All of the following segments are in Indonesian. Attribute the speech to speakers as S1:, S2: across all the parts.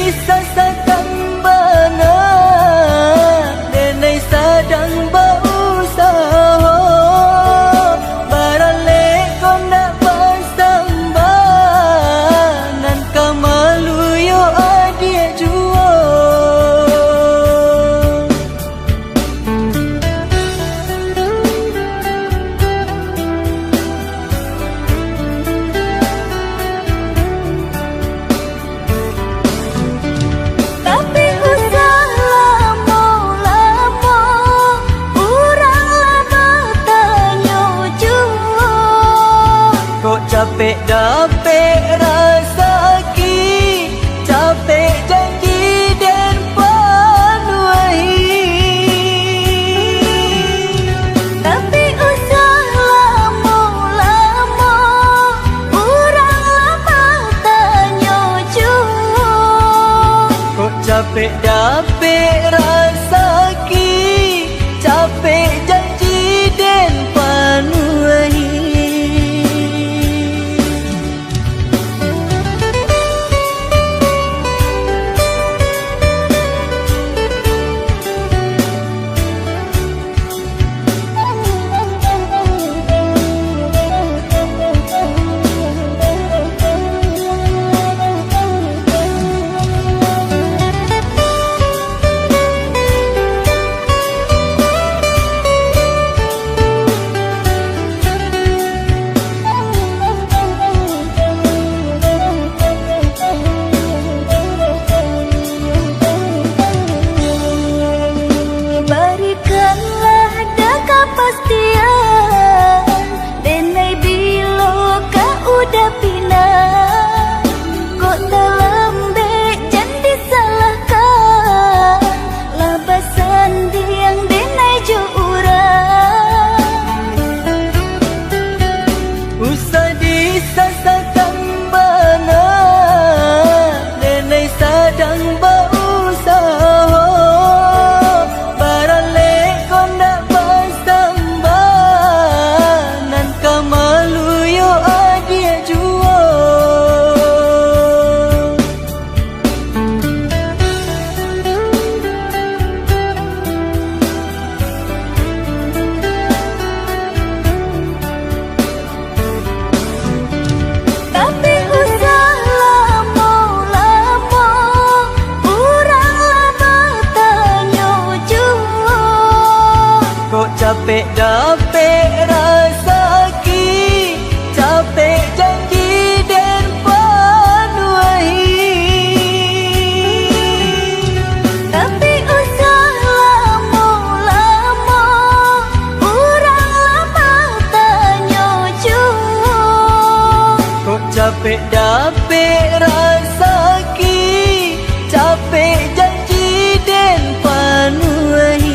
S1: sasakan benar denai sedang berusaha baralek kau nak bersambah nan kamalu yo adik jua. Capek dapet rasa ki, capek janji dan panuhi. Tapi usah lama-lama, orang lama tanya jua. Kok capek dapet rasa ki, capek janji dan panuhi. Capek dapet rasa ki, capek janji dan panuhi. Tapi usah lama-lama, orang lama tanya jua. Kok capek dapet rasa ki, capek janji dan panuhi.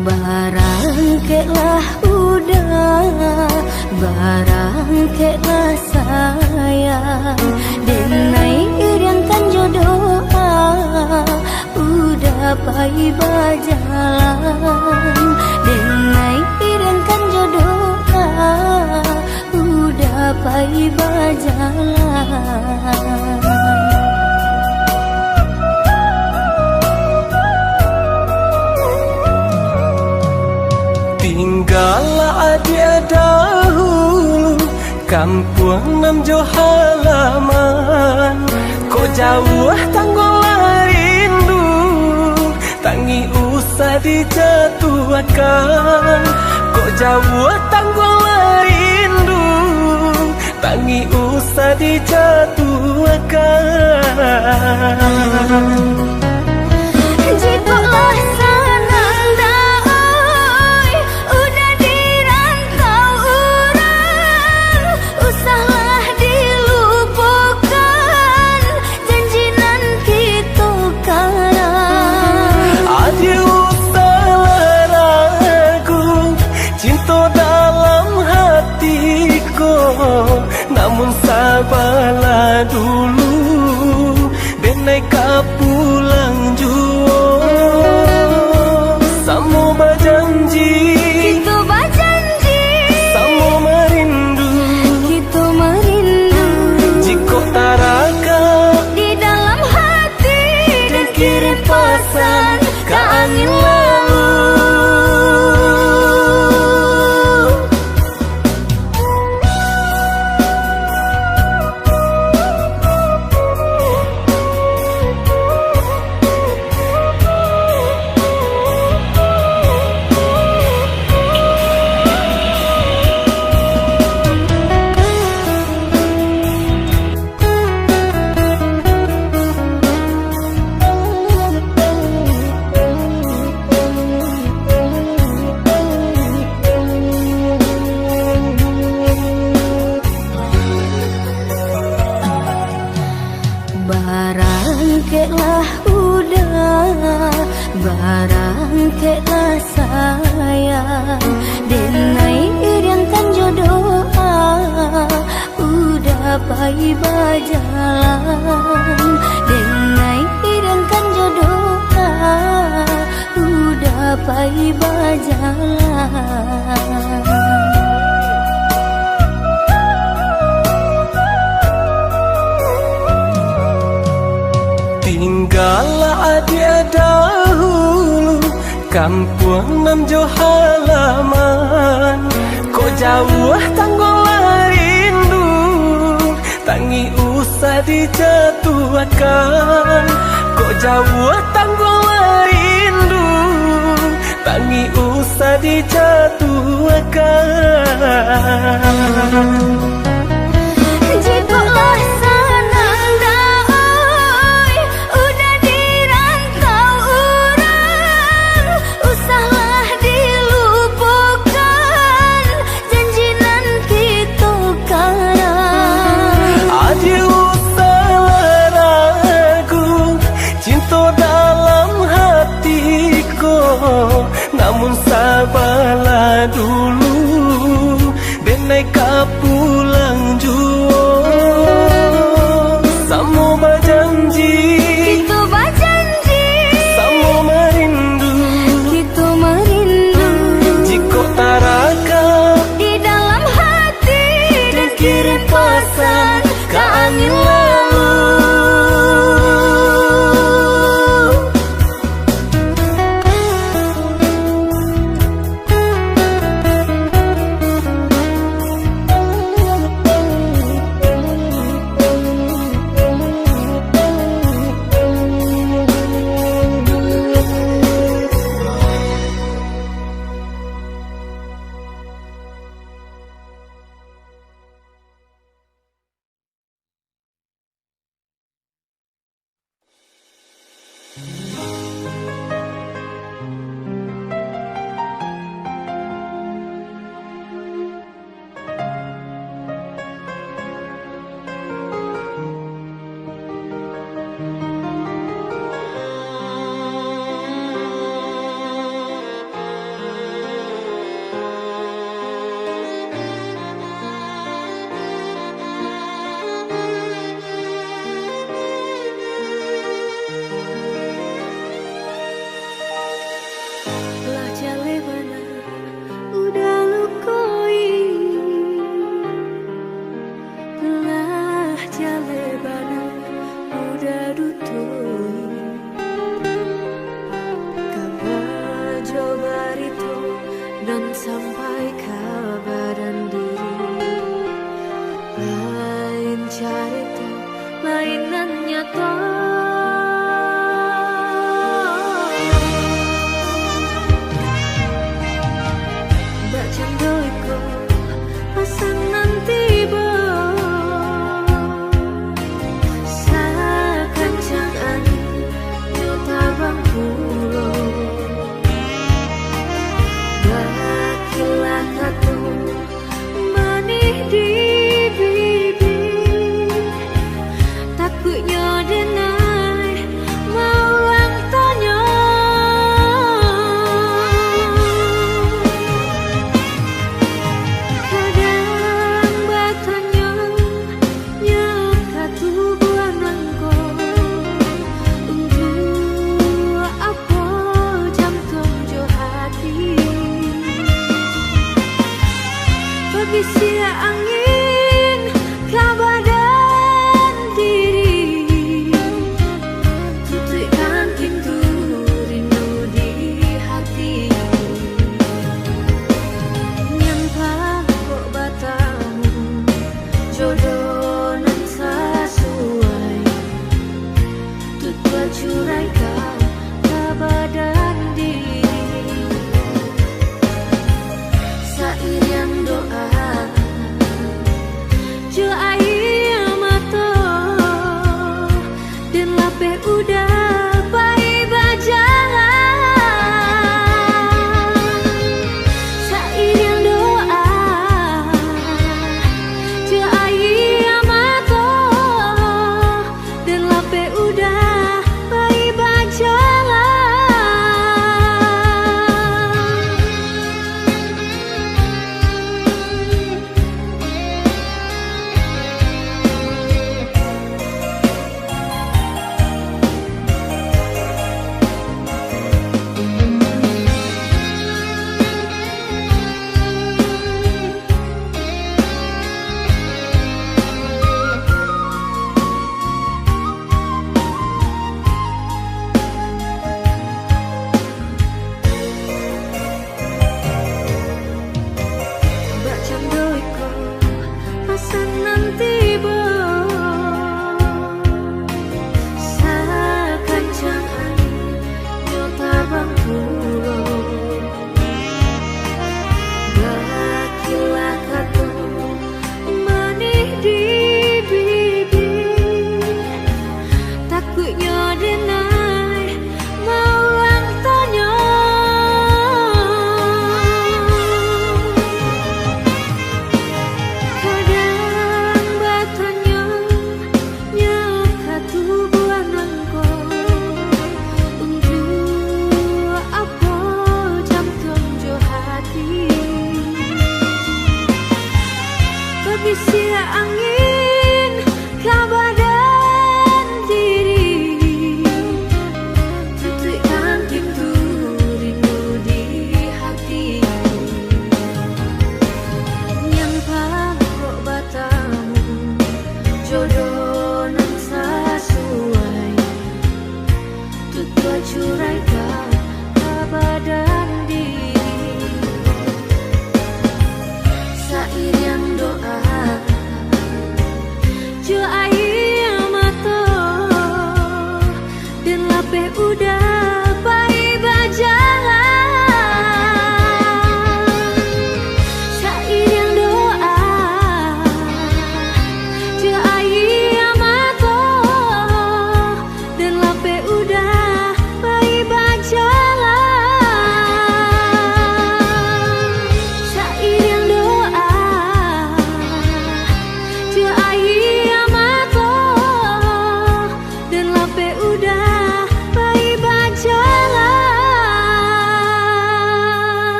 S1: Barangkelah udah, barangkelah sayang, denai iriankan jodoh udah pai berjalan, denai iriankan jodoh udah pai berjalan. kampung nam jo halaman. Kok jauh tanggul rindu, tangi usah dijatuhkan. Kok jauh tanggul rindu, tangi usah dijatuhkan.
S2: Jikalau senang daoi, udah dirantau orang, usahlah dilupakan janji nan kita karang.
S1: Adi usahlah ragu, cinta dalam hatiku, namun sabarlah dulu, dan naik pulang jua. Samo berjanji,
S2: Kita berjanji,
S1: samo merindu,
S2: kita merindu
S1: jika taraka
S2: di dalam hati dan kirim pesan ke angin lalu. Barangkailah udah, barangkailah sayang, denai iriankan jodoh, udah bayi berjalan. Denai iriankan jodoh, udah bayi berjalan.
S1: Tinggallah dia dahulu, kampung nam jo halaman. Kok jauh tanggul rindu, tangi usah dijatuhkan. Kok jauh tanggul rindu, tangi usah dijatuhkan.
S2: Jikalau senang daoi, udah dirantau orang, usahlah dilupakan janji nan kita karang.
S1: Adi usahlah ragu, cinta dalam hatiku, namun sabarlah dulu, dan naik pulang.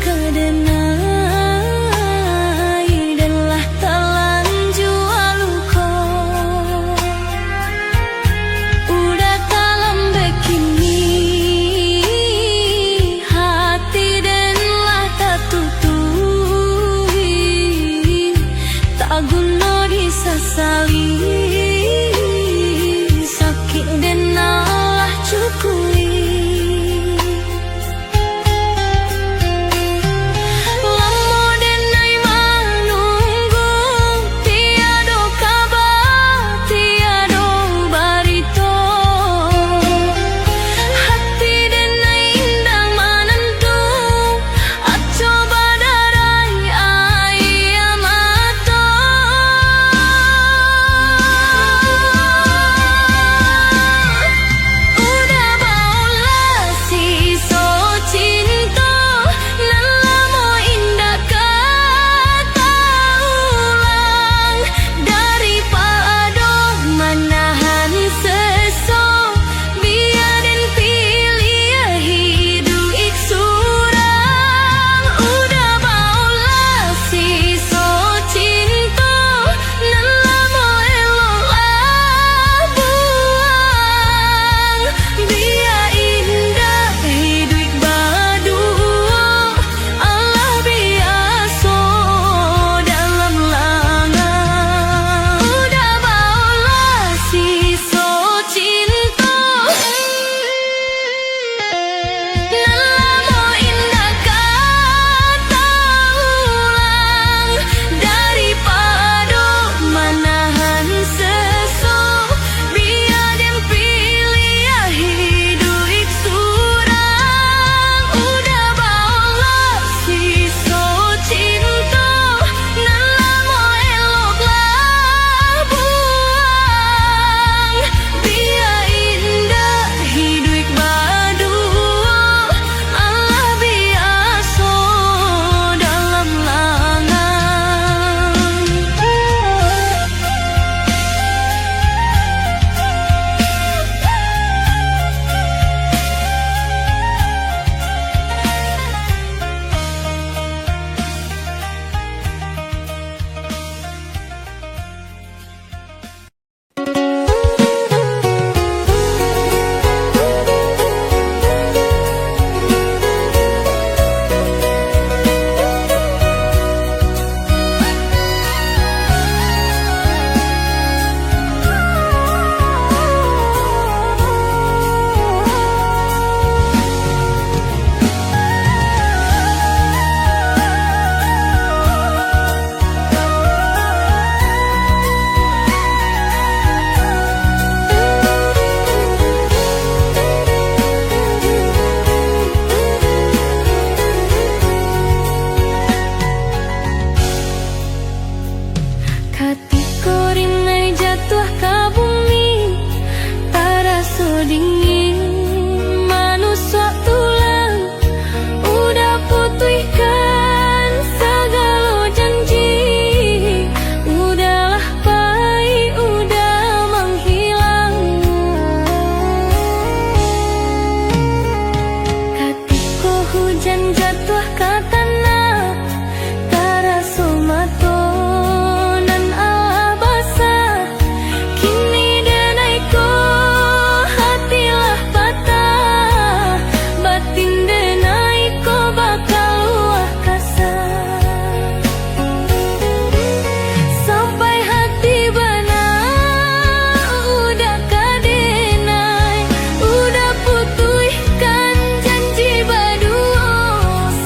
S2: kedenai dan lah telan jual luko. Udah dalam begini hati dan lah tak tutui, tak guna disesali, sakit dan lah cukui.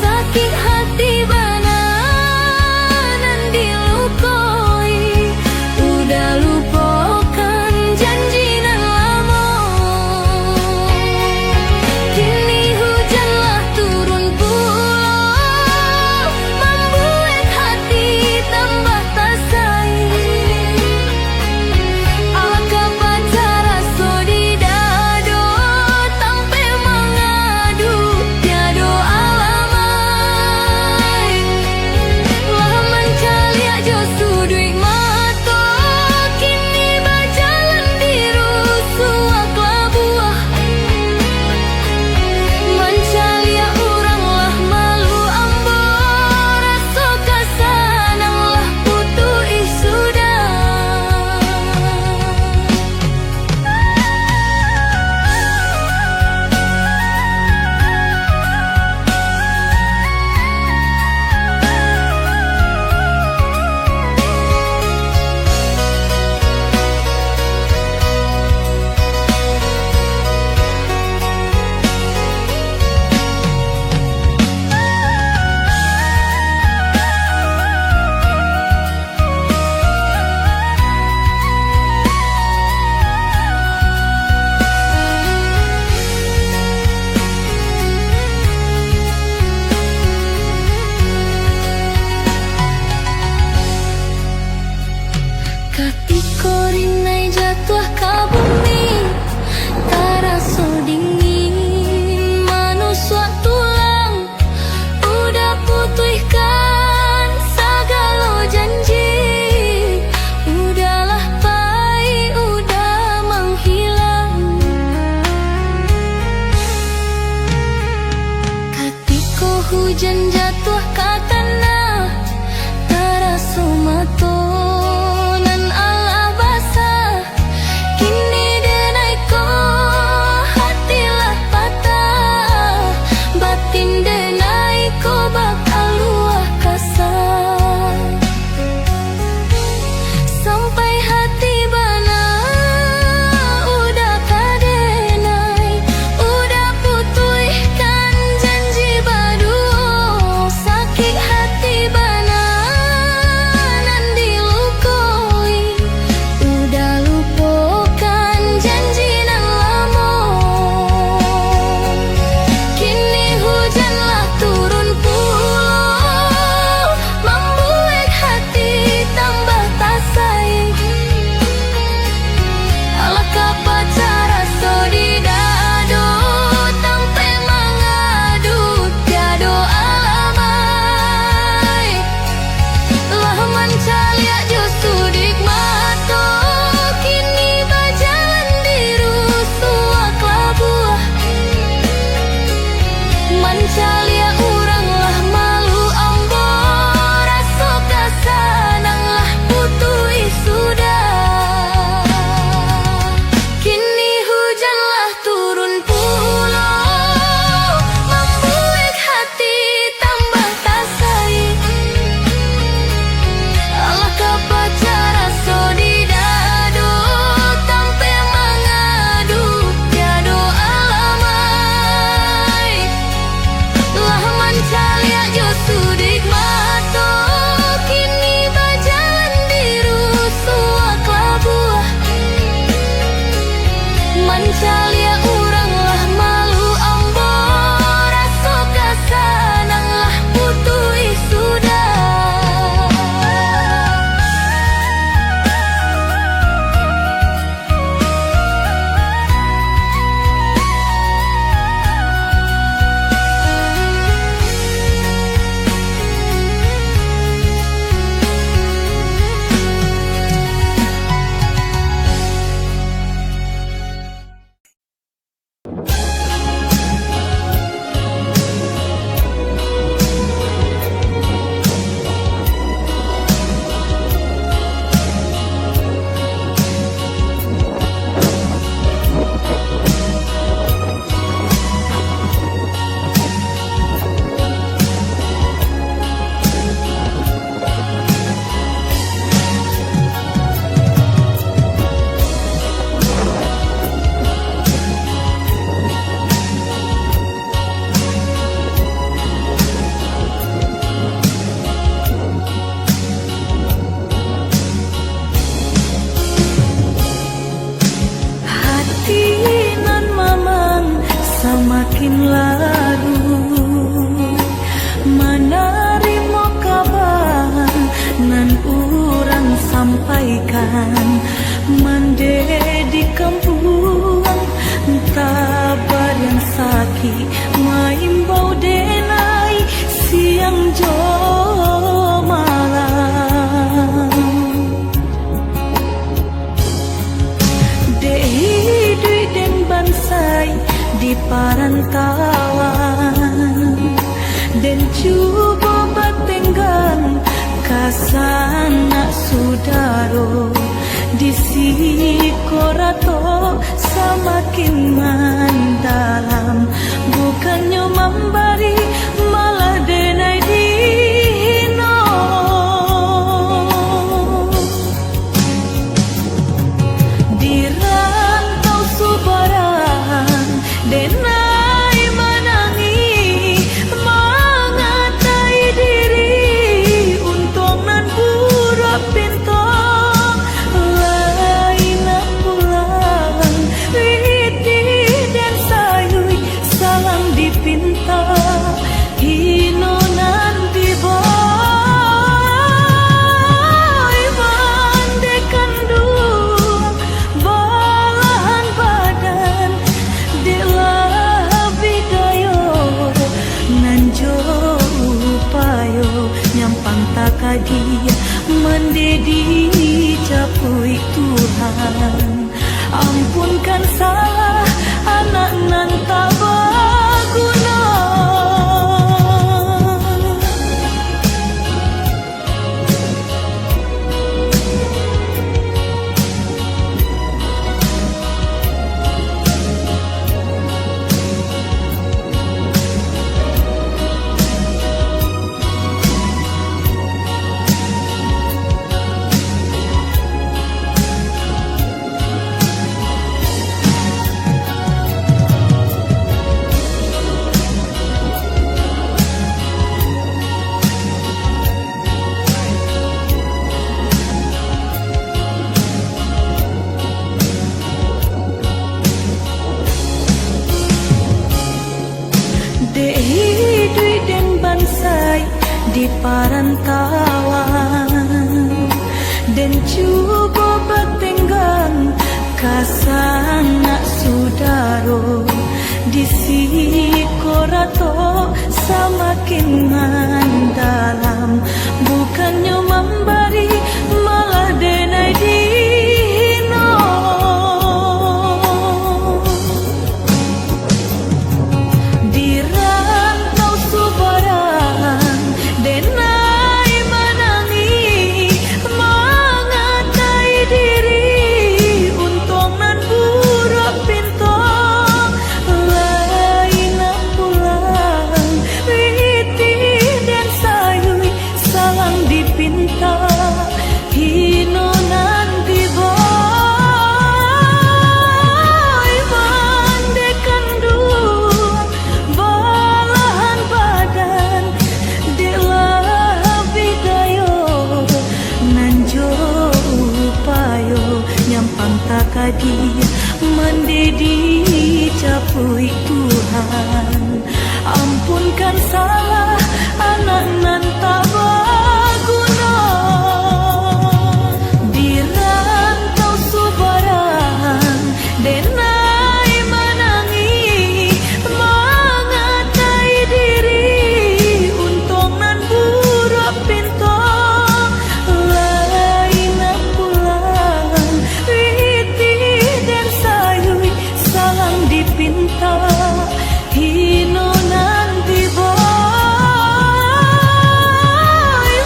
S2: Sakit jatuh ke tanah, tarasu matonan ala basah. Kini denai ko hatilah patah, batin denai ko bakal luah kasar. Sampai hati bana udah kadenai, udah putuhkan janji baduo. Sakit hati bana nan dilukoi, udah lupakan janji nan lamo. Kini hujanlah turun pulau, membuat hati tambah tak sayang. Alakah pacara so didado, tampe mengadu tiado alamai. Lah mencalia justru dikmato, kini bajalan dirusua kelabuah. Mencalia urang lah malu ambo, raso kasanang lah putui sudah. Kini hujanlah turun pulau, membuat hati tambah tak sayang. Alakah pacara so didado, tampe mengadu tiado alamai. Lah mencalia justru dikmato, kini bajalan dirusua kelabuah. Mencalia urang lah malu ambo, raso kasanang lah putui sudah. Hati nan mamang semakin larut, menerima kabar nan urang sampaikan. Mande di kampung tabar yang sakit, maimbau denai siang jo malam. Dei den bansai di parantauan, dan cuba batenggang kasana sudaro. Di sikorato semakin mendalam, bukannya memberi malah denai dihino. Di rantau subaran denai menangi, mengatai diri untung nan buruk pintu. Lain pulang riti dan sayui salam dipinta, hino nan diboy mandekan dua balahan badan dilah bidayo nan jo upayo nyampang takadia mendedi capui Tuhan. Ampunkan salah anak nan tak berguna.
S1: di parantauan dan coba bertenggang kasanak sudaro di sikorato semakin mendalam, bukannya memberi malah denai dihino. Di rantau subaran denai menangi mengatai diri untung nan buruk pintu lain pulang witi dan sayui salang dipinta hino nanti boy mandekan dua balahan badan delah bidayo nanjo upayo nyampang takadi mendedi capui Tuhan, ampunkan salah anak nan tak berguna. Di rantau subaran denai menangi mengatai diri untung nan buruk pintu lain pulang witi dan sayui salang dipinta hino nanti boy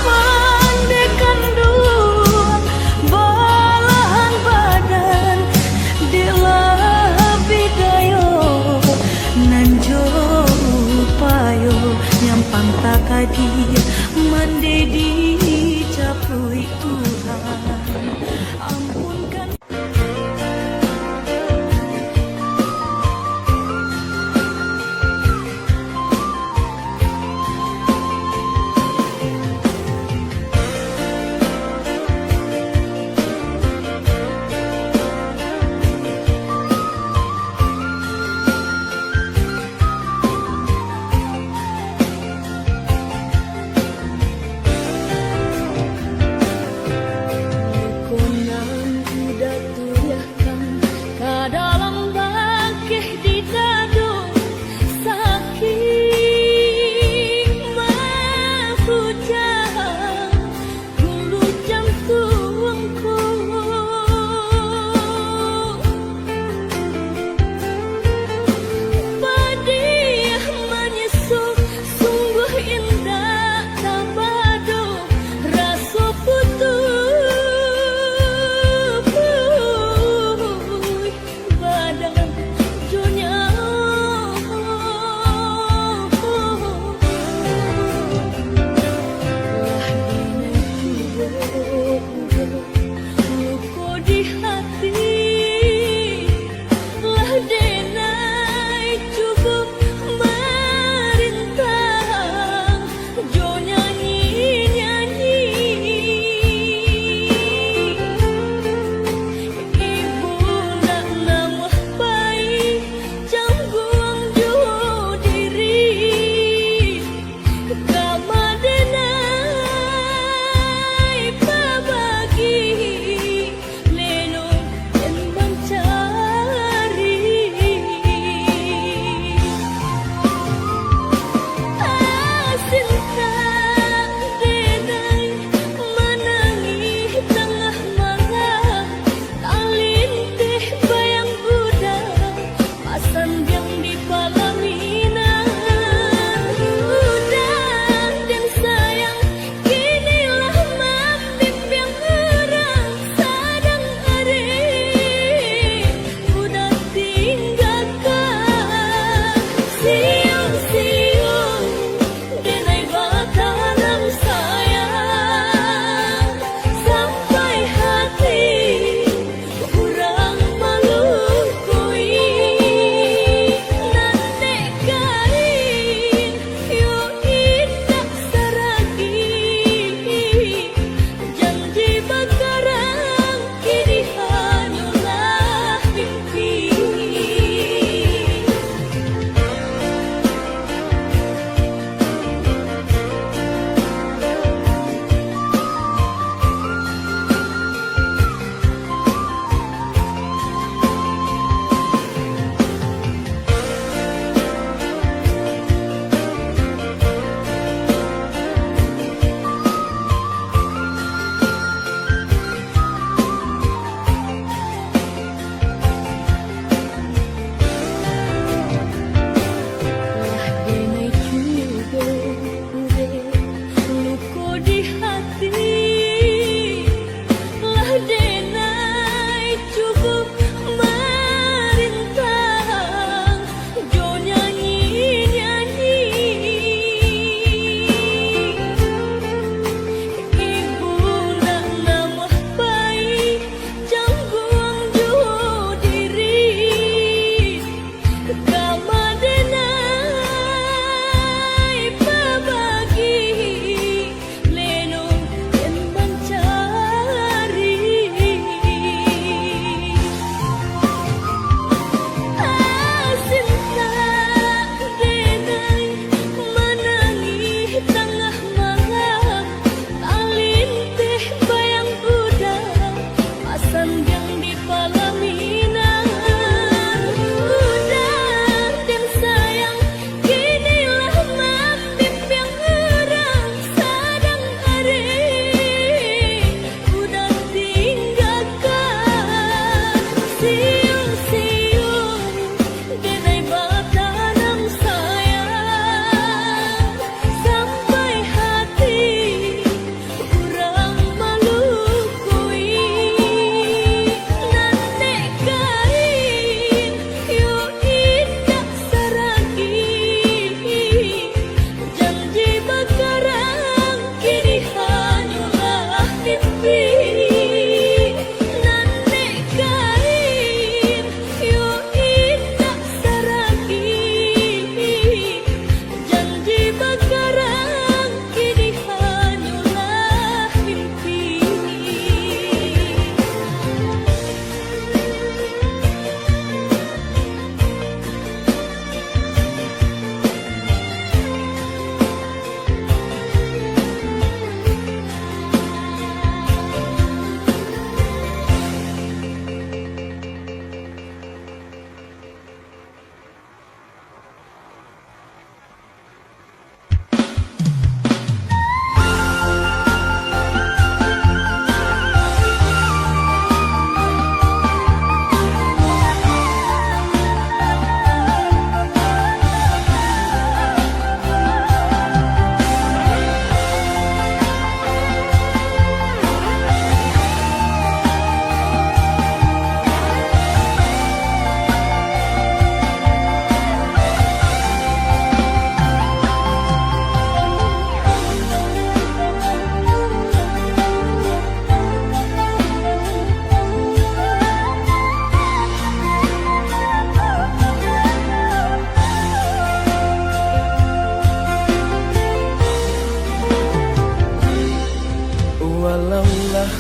S1: mandekan dua balahan badan delah bidayo nanjo upayo nyampang takadi mendedi capui Tuhan, ampunkan.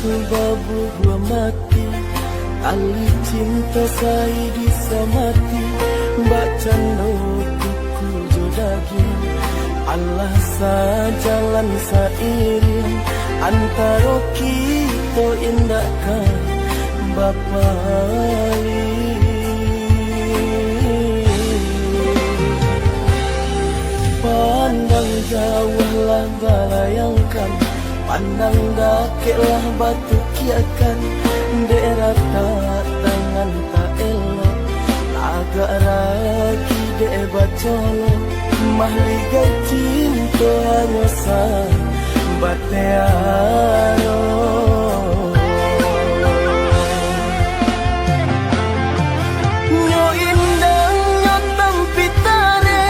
S1: babu gua mati, tali cinta saya disamati, mbak cando kuku jodagi, Allah sajalan sairing, antara kita indahkan Bapa Ali. Pandang jauhlah balayangkan, pandang dakiklah batu kiakan, daerah tak tangan tak elok, agak ragi dek bacolo, mahligai cinta hanya sang batearo. Nyo indang nyo tampitare,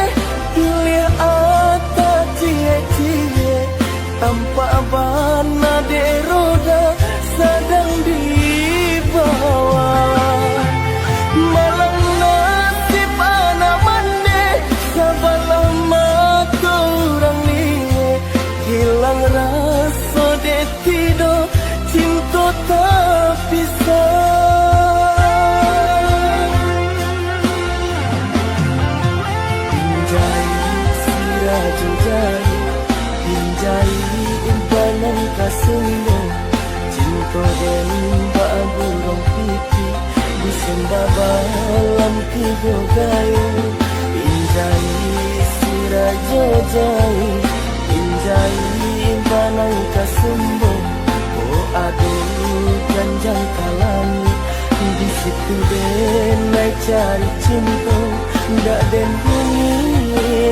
S1: pilih ata cie-cie, tanpa bana de roda sedang dibawa. Malang nasib anak mande, sabalah mata orang ni, hilang rasa de tido, cinta tak pisah. Pinjai sirajujai, pinjai impanan kasumbo, cinta dan baburong pipi, disembah balam tiga gayo. Pinjai sirajujai, pinjai impanan kasumbo, oh aduh ganjang kalami, di situ denai cari cinta, ndak den bumi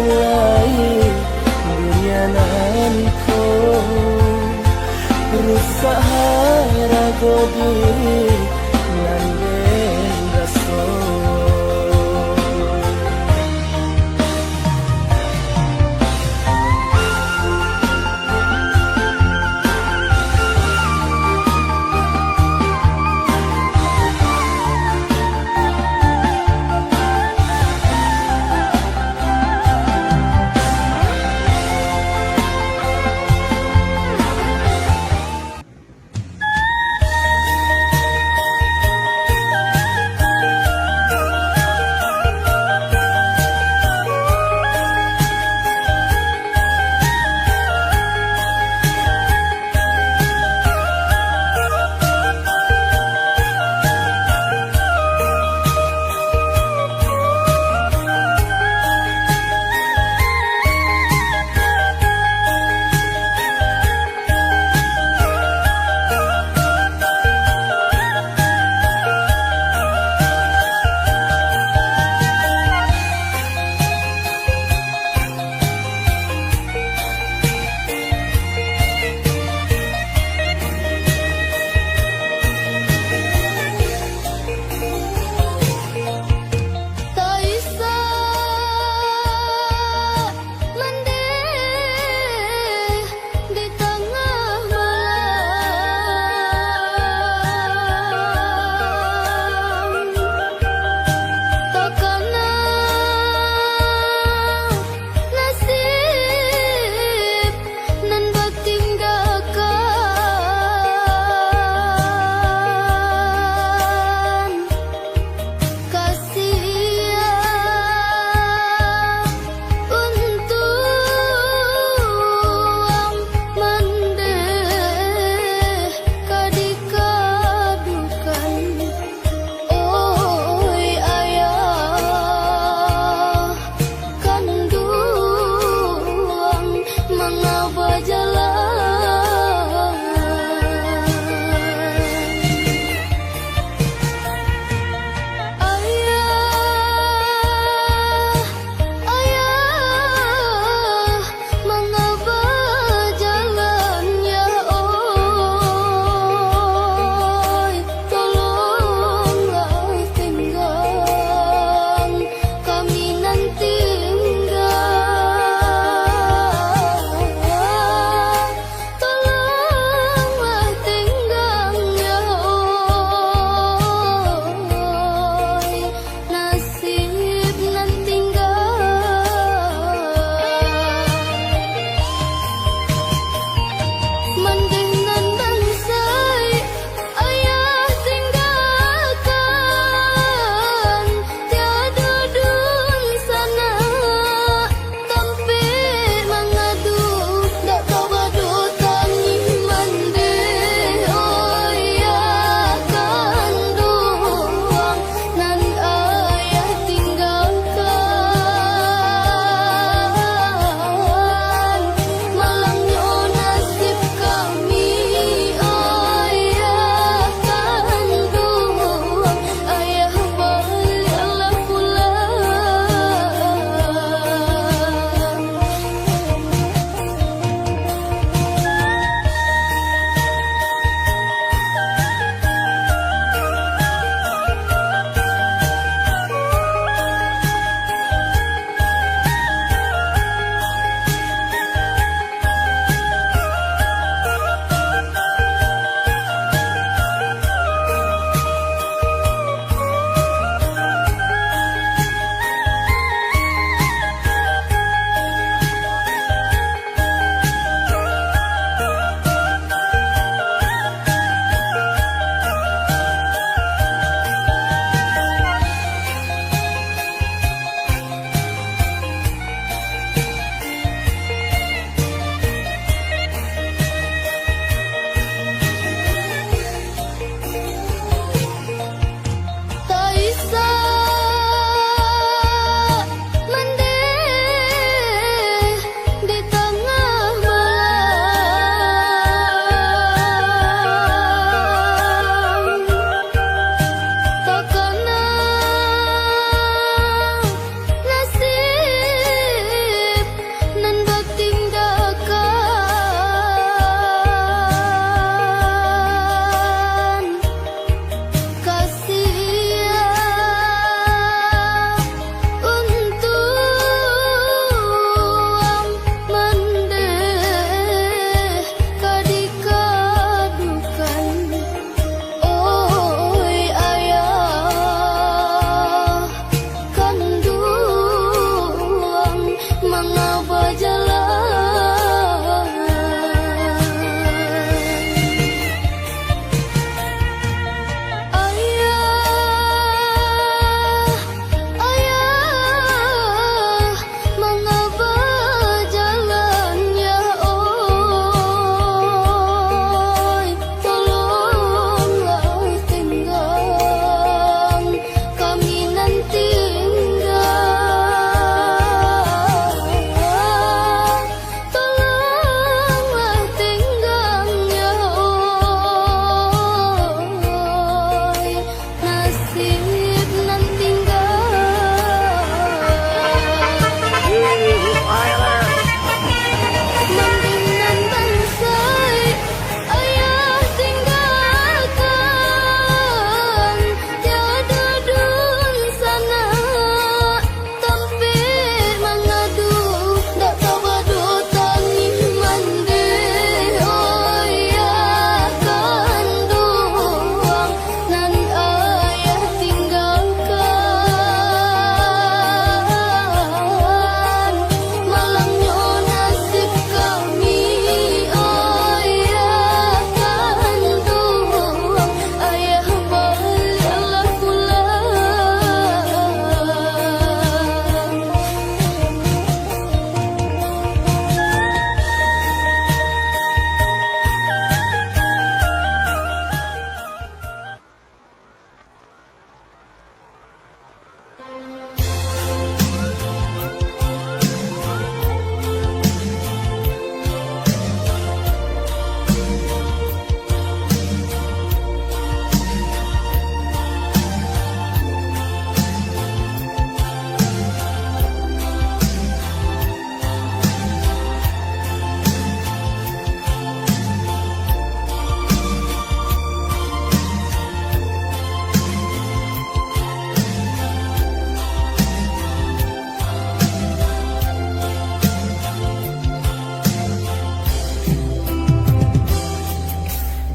S1: lain dunia nanko, rusak harago diri nan den raso.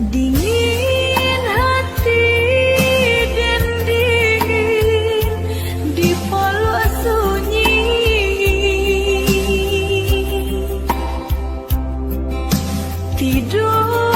S2: Dingin hati dan dingin di peluk sunyi. Tidur